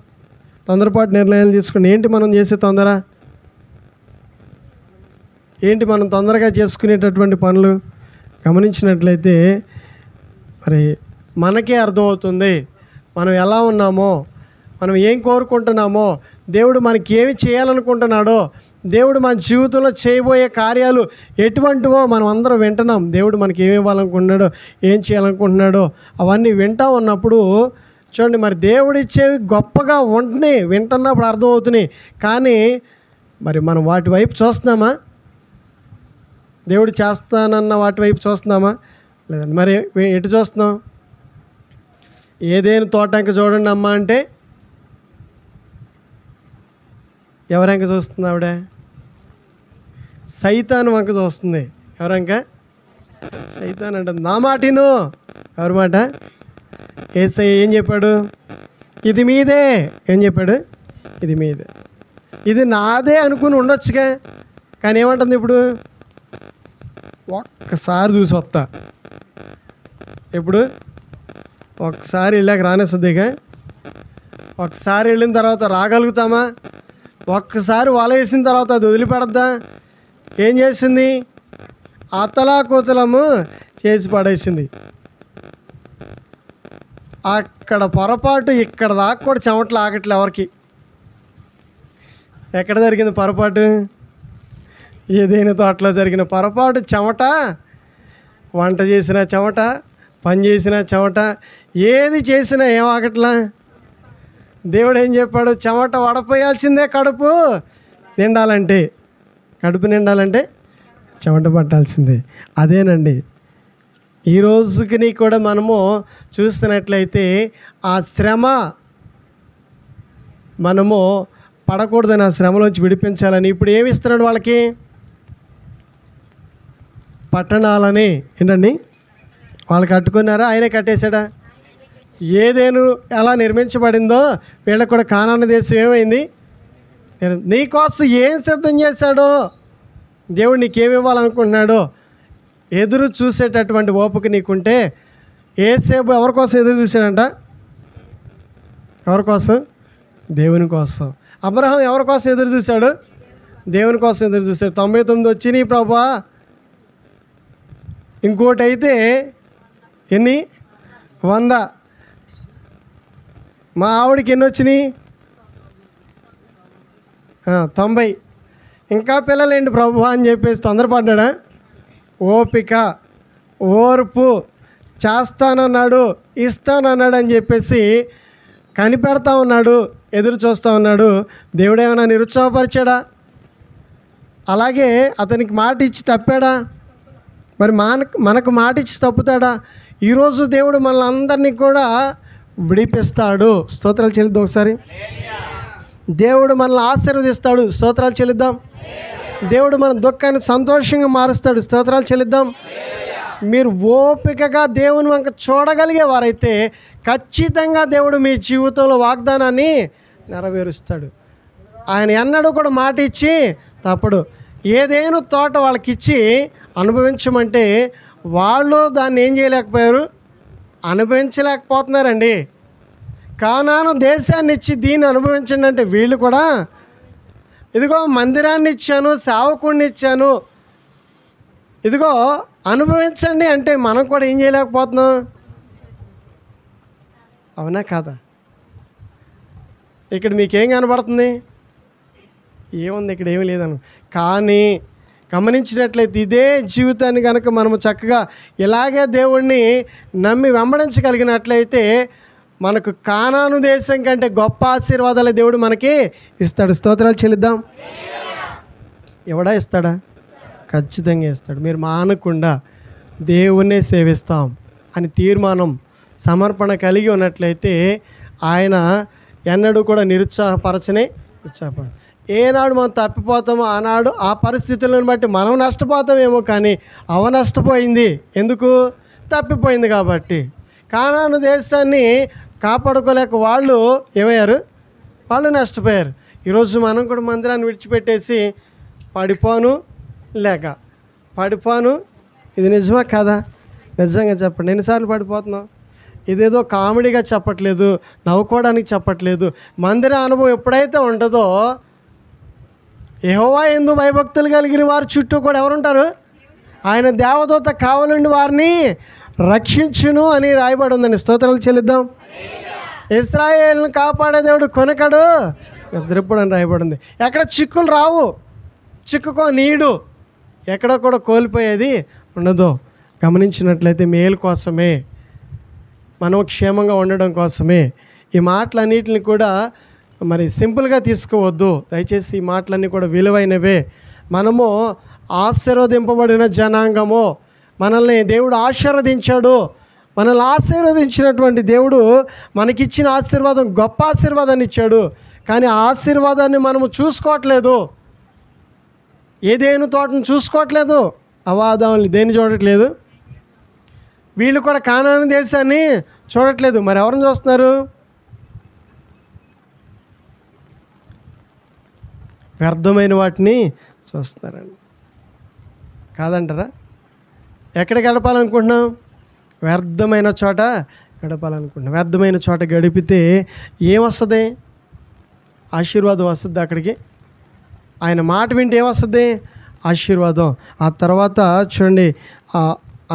తొందరపాటు నిర్ణయాలు తీసుకుని ఏంటి మనం చేసే తొందర? ఏంటి మనం తొందరగా చేసుకునేటటువంటి పనులు? గమనించినట్లయితే మరి మనకే అర్థమవుతుంది మనం ఎలా ఉన్నామో, మనం ఏం కోరుకుంటున్నామో, దేవుడు మనకి ఏమి చేయాలనుకుంటున్నాడో, దేవుడు మన జీవితంలో చేయబోయే కార్యాలు ఎటువంటివో మనం అందరం వింటున్నాం. దేవుడు మనకి ఏమి ఇవ్వాలనుకుంటున్నాడో, ఏం చేయాలనుకుంటున్నాడో అవన్నీ వింటూ ఉన్నప్పుడు చూడండి, మరి దేవుడు ఇచ్చేవి గొప్పగా ఉంటున్నాయి, వింటున్నప్పుడు అర్థమవుతున్నాయి. కానీ మరి మనం వాటి వైపు చూస్తున్నామా? దేవుడు చేస్తానన్న వాటి వైపు చూస్తున్నామా? లేదండి. మరి ఎటు చూస్తున్నాం? ఏదేని తోటంక చూడండి అమ్మ అంటే ఎవరంక చూస్తుంది? ఆవిడ సైతాను వంక చూస్తుంది. ఎవరంక? సైతాన్ అంటే నా మాటిను. ఎవరి మాట? యేసయ్య ఏం చెప్పాడు? ఇది మీదే. ఏం చెప్పాడు? ఇది మీదే, ఇది నాదే అనుకుని ఉండొచ్చుగా. కానీ ఏమంటుంది ఇప్పుడు? ఒక్కసారి చూసి వస్తా. ఎప్పుడు? ఒకసారి వెళ్ళాక రానేస్తుందిగా. ఒకసారి వెళ్ళిన తర్వాత రాగలుగుతామా? ఒక్కసారి వల వేసిన తర్వాత అది వదిలిపెడద్దా? ఏం చేసింది? అతలాకుతలము చేసి పడేసింది. అక్కడ పొరపాటు ఇక్కడ దాకా కూడా చెమటలు ఆగట్లే ఎవరికి. ఎక్కడ జరిగింది పొరపాటు? ఏదైనా తోటలో జరిగిన పొరపాటు చెమట. వంట చేసినా చెమట, పని చేసినా చెమట, ఏది చేసినా ఏం ఆగట్లా. దేవుడు ఏం చెప్పాడు? చెమట వడపోయాల్సిందే కడుపు నిండాలంటే. కడుపు నిండాలంటే చెమట పట్టాల్సిందే. అదేనండి ఈ రోజుకి కూడా మనము చూస్తున్నట్లయితే ఆ శ్రమ మనము పడకూడదని, ఆ శ్రమలోంచి విడిపించాలని ఇప్పుడు ఏమి ఇస్తున్నాడు వాళ్ళకి? పట్టణాలని. ఏంటండి? వాళ్ళు కట్టుకున్నారా? ఆయనే కట్టేశాడా? ఏదేను ఎలా నిర్మించబడిందో వీళ్ళకి కూడా కానాను దేశం ఏమైంది? నీకోసం ఏం సిద్ధం చేశాడో, దేవుడు నీకేమి ఇవ్వాలనుకుంటున్నాడో ఎదురు చూసేటటువంటి ఓపిక నీకుంటే, ఏసేపు ఎవరి కోసం ఎదురు చూశాడంట? ఎవరి కోసం? దేవుని కోసం. అబ్రహాం ఎవరి కోసం ఎదురు చూశాడు? దేవుని కోసం ఎదురు చూశాడు. 99 వచ్చినాయి ప్రభా. ఇంకోటి అయితే ఎన్ని? 100. మా ఆవిడకి ఎన్ని వచ్చినాయి? 90. ఇంకా పిల్లలేంటి ప్రభు అని చెప్పేసి తొందరపడ్డా? ఓపిక, ఓర్పు, చేస్తానన్నాడు, ఇస్తానన్నాడు అని చెప్పేసి కనిపెడతా ఉన్నాడు, ఎదురు చూస్తూ ఉన్నాడు. దేవుడు ఏమైనా నిరుత్సాహపరిచాడా? అలాగే అతనికి మాట ఇచ్చి తప్పాడా? మరి మనకు మాట ఇచ్చి తప్పుతాడా? ఈరోజు దేవుడు మనల్ని అందరినీ కూడా విడిపిస్తాడు. స్తోత్రాలు చెల్లిద్దాం ఒకసారి. దేవుడు మనల్ని ఆశీర్వదిస్తాడు. స్తోత్రాలు చెల్లిద్దాం. దేవుడు మన దుఃఖాన్ని సంతోషంగా మారుస్తాడు. స్తోత్రాలు చెల్లిద్దాం. మీరు ఓపికగా దేవుని వంక చూడగలిగే వారైతే ఖచ్చితంగా దేవుడు మీ జీవితంలో వాగ్దానాన్ని నెరవేరుస్తాడు. ఆయన ఎన్నడూ కూడా మాట ఇచ్చి తప్పడు. ఏదేను తోట వాళ్ళకిచ్చి అనుభవించమంటే వాళ్ళు దాన్ని ఏం చేయలేకపోయారు? అనుభవించలేకపోతున్నారండి. కానాను దేశాన్ని ఇచ్చి దీన్ని అనుభవించండి అంటే వీళ్ళు కూడా ఇదిగో మందిరాన్ని ఇచ్చాను, సేవకుడిని ఇచ్చాను, ఇదిగో అనుభవించండి అంటే మనం కూడా ఏం చేయలేకపోతున్నాం. అవునా కాదా? ఇక్కడ మీకేం కనబడుతుంది? ఏముంది? ఇక్కడ ఏమీ లేదను. కానీ గమనించినట్లయితే ఇదే జీవితాన్ని కనుక మనము చక్కగా ఇలాగే దేవుణ్ణి నమ్మి వెంబడించగలిగినట్లయితే మనకు కానాను దేశం కంటే గొప్ప ఆశీర్వాదాలు దేవుడు మనకి ఇస్తాడు. స్తోత్రాలు చెల్లిద్దాం. ఎవడా ఇస్తాడా? ఖచ్చితంగా ఇస్తాడు. మీరు మానకుండా దేవుణ్ణే సేవిస్తాం అని తీర్మానం, సమర్పణ కలిగి ఉన్నట్లయితే ఆయన ఎన్నడూ కూడా నిరుత్సాహపరచనే ఉత్సాహపడ. ఏనాడు మనం తప్పిపోతామో ఆనాడు ఆ పరిస్థితులను బట్టి మనం నష్టపోతామేమో, కానీ అవ నష్టపోయింది. ఎందుకు? తప్పిపోయింది కాబట్టి. కానాను దేశాన్ని కాపాడుకోలేక వాళ్ళు ఏమయ్యారు? వాళ్ళు నష్టపోయారు. ఈరోజు మనం కూడా మందిరాన్ని విడిచిపెట్టేసి పడిపోను ఇది నిజమా కాదా? నిజంగా చెప్పండి. ఎన్నిసార్లు పడిపోతున్నాం? ఇదేదో కామెడీగా చెప్పట్లేదు, నవ్వుకోవడానికి చెప్పట్లేదు. మందిర అనుభవం ఎప్పుడైతే ఉంటుందో యెహోవా యందు భయభక్తులు కలిగిన వారు చుట్టూ కూడా ఎవరుంటారు? ఆయన దేవదూత కావలుండి వారిని రక్షించును అని రాయబడి ఉందండి. స్తోత్రాలు చెల్లిద్దాం. ఇశ్రాయేలును కాపాడే దేవుడు కొనకడు నిద్రప్పుడు అని రాయబడింది. ఎక్కడ చిక్కులు రావు, చిక్కుకో నీడు, ఎక్కడ కూడా కోల్పోయేది ఉండదు. గమనించినట్లయితే మేలు కోసమే, మనం క్షేమంగా ఉండడం కోసమే ఈ మాటలన్నిటిని కూడా మరి సింపుల్గా తీసుకోవద్దు. దయచేసి ఈ మాటలన్నీ కూడా విలువైనవే. మనము ఆశీర్వదింపబడిన జనాంగము, మనల్ని దేవుడు ఆశీర్వదించాడు. మనల్ని ఆశీర్వదించినటువంటి దేవుడు మనకిచ్చిన ఆశీర్వాదం గొప్ప ఆశీర్వాదాన్ని ఇచ్చాడు. కానీ ఆ ఆశీర్వాదాన్ని మనము చూసుకోవట్లేదు. ఏదేను తోటను చూసుకోవట్లేదు, అవాదాములు దేన్ని చూడట్లేదు. వీళ్ళు కూడా కానాను దేశాన్ని చూడట్లేదు. మరి ఎవరిని చూస్తున్నారు? వ్యర్థమైన వాటిని చూస్తున్నారండి. కాదంటారా? ఎక్కడ గడపాలనుకుంటున్నాం? వ్యర్థమైన చోట గడపాలనుకుంటున్నాం. వ్యర్థమైన చోట గడిపితే ఏమొస్తుంది? ఆశీర్వాదం వస్తుంది. అక్కడికి ఆయన మాట వింటే ఏమొస్తుంది? ఆశీర్వాదం. ఆ తర్వాత చూడండి,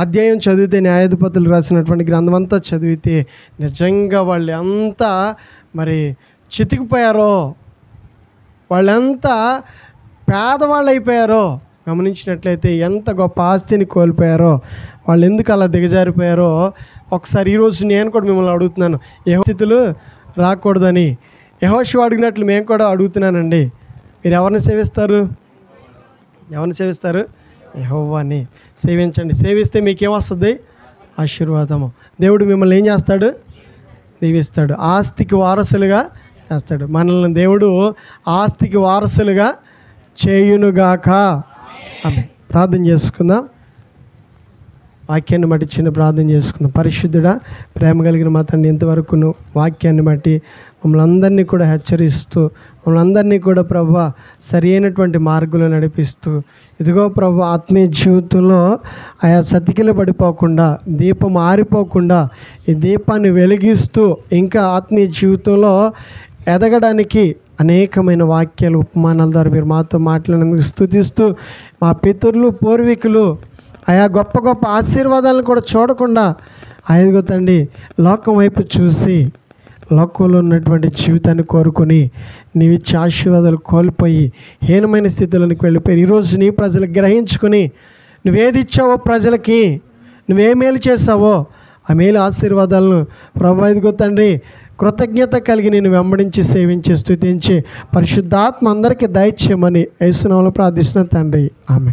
అధ్యాయం చదివితే, న్యాయాధిపతులు రాసినటువంటి గ్రంథం అంతా చదివితే నిజంగా వాళ్ళు ఎంత మరి చితికిపోయారో, వాళ్ళెంత పేదవాళ్ళు అయిపోయారో గమనించినట్లయితే, ఎంత గొప్ప ఆస్తిని కోల్పోయారో, వాళ్ళు ఎందుకు అలా దిగజారిపోయారో ఒకసారి ఈరోజు నేను కూడా మిమ్మల్ని అడుగుతున్నాను. యెహోవా స్థితులు రాకూడదని యెహోషువ అడిగినట్లు మేము కూడా అడుగుతున్నానండి. మీరు ఎవరిని సేవిస్తారు? ఎవరిని సేవిస్తారు? యెహోవాని సేవించండి. సేవిస్తే మీకేమొస్తుంది? ఆశీర్వాదము. దేవుడు మిమ్మల్ని ఏం చేస్తాడు? దీవిస్తాడు. ఆస్తికి వారసులుగా చేస్తాడు. మనల్ని దేవుడు ఆస్తికి వారసులుగా చేయునుగాక. ఆమె ప్రార్థన చేసుకుందాం. వాక్యాన్ని బట్టి చిన్న ప్రార్థన చేసుకుందాం. పరిశుద్ధుడా, ప్రేమ కలిగిన మా తండ్రి, ఇంతవరకు వాక్యాన్ని బట్టి మమ్మల్ని అందరినీ కూడా హెచ్చరిస్తూ, మమ్మల్ని అందరినీ కూడా ప్రభువా సరి అయినటువంటి మార్గంలో నడిపిస్తూ, ఇదిగో ప్రభు ఆత్మీయ జీవితంలో ఆయా సతికిలు పడిపోకుండా, దీపం ఆరిపోకుండా ఈ దీపాన్ని వెలిగిస్తూ ఇంకా ఆత్మీయ జీవితంలో ఎదగడానికి అనేకమైన వాక్యాలు, ఉపమానాల ద్వారా మీరు మాతో మాట్లాడినందుకు స్తుతిస్తూ, మా పితరులు పూర్వీకులు ఆయా గొప్ప గొప్ప ఆశీర్వాదాలను కూడా చూడకుండా ఆయనగో తండ్రి లోకం వైపు చూసి లోకంలో ఉన్నటువంటి జీవితాన్ని కోరుకొని నీవిచ్చే ఆశీర్వాదాలు కోల్పోయి హీనమైన స్థితిలోనికి వెళ్ళిపోయి ఈరోజు నీ ప్రజలకు గ్రహించుకుని నువ్వేది ఇచ్చావో ప్రజలకి, నువ్వే మేలు చేసావో ఆ మేలు ఆశీర్వాదాలను ప్రభు ఇదిగో తండ్రి కృతజ్ఞత కలిగి నేను వెంబడించి సేవించి స్తుతించి పరిశుద్ధాత్మ అందరికీ దయచేయమని యేసు నామములో ప్రార్థిస్తున్నాను తండ్రి. ఆమె